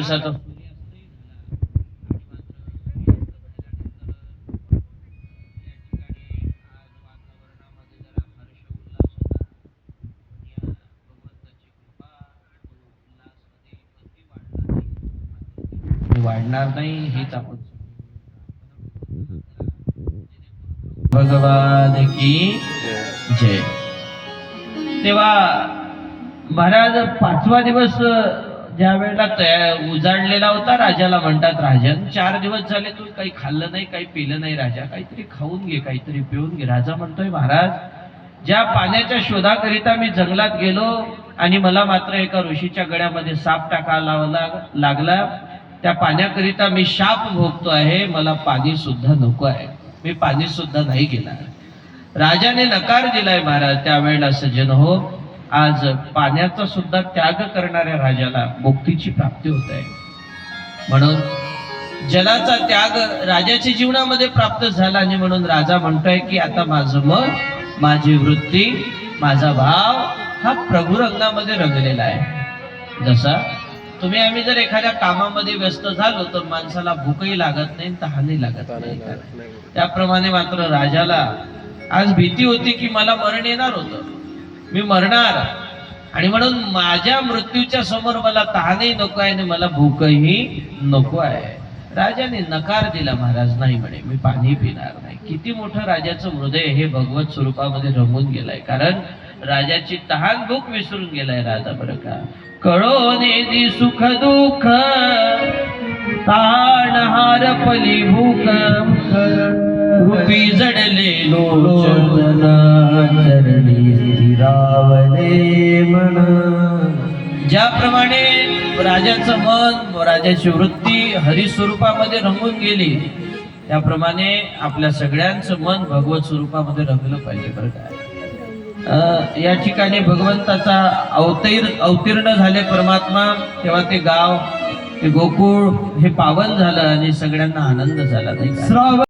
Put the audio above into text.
दिवसाचा वाढणार नाही हेच आपण भगवान की जय. तेव्हा महाराज 5वा दिवस ज्या वेळेला उजाडलेला होता, राजाला म्हणतात, राजन 4 दिवस झाले तू काही खाल्लं नाही, काही पिलं नाही, राजा काहीतरी खाऊन घे, काहीतरी पिऊन घे. राजा म्हणतोय, महाराज ज्या पाण्याच्या शोधाकरिता मी जंगलात गेलो आणि मला मात्र एका ऋषीच्या गळ्यामध्ये साप टाकायला लागला, त्या पाण्याकरिता मी शाप भोगतो आहे, मला पाणी सुद्धा नको आहे, मी पाणी सुद्धा नाही घेणार. राजाने नकार दिलाय महाराज. त्यावेळेला सज्जन हो, आज पाण्याचा सुद्धा त्याग करणाऱ्या राजाला मुक्तीची प्राप्ती होत आहे. म्हणून जलाचा त्याग राजाच्या जीवनामध्ये प्राप्त झाला आणि म्हणून राजा म्हणतोय की आता माझं मन, माझी वृत्ती, माझा भाव हा प्रभू रंगामध्ये रंगलेला आहे. जसा तुम्ही आम्ही जर एखाद्या कामामध्ये व्यस्त झालो तर माणसाला भूकही लागत नाही, तहानही लागत नाही. त्याप्रमाणे मात्र राजाला आज भीती होती की मला मरण येणार होतं, मी मरणार, आणि म्हणून माझ्या मृत्यूच्या समोर मला तहानही नको आहे आणि मला भूकही नको आहे. राजाने नकार दिला, महाराज नाही म्हणे, मी पाणी पिणार नाही. किती मोठं राजाचं हृदय हे भगवत स्वरूपामध्ये रमून गेलंय, कारण राजाची तहान भूक विसरून गेलाय राजा. बरं का, कळो नेदी सुख दुःख ताण हार पली भूक रूपी जडले लोचन चरणी स्थिरावले मन. ज्याप्रमाणे राजाचं मन, राजाची वृत्ती हरिस्वरूपामध्ये रंगून गेली, त्याप्रमाणे आपल्या सगळ्यांचं मन भगवत स्वरूपामध्ये रंगलं पाहिजे. बरं काय, या ठिकाणी भगवंताचा अवतीर्ण झाले परमात्मा, तेव्हा ते गाव, ते गोकुळ हे पावन झालं आणि सगळ्यांना आनंद झाला. नाही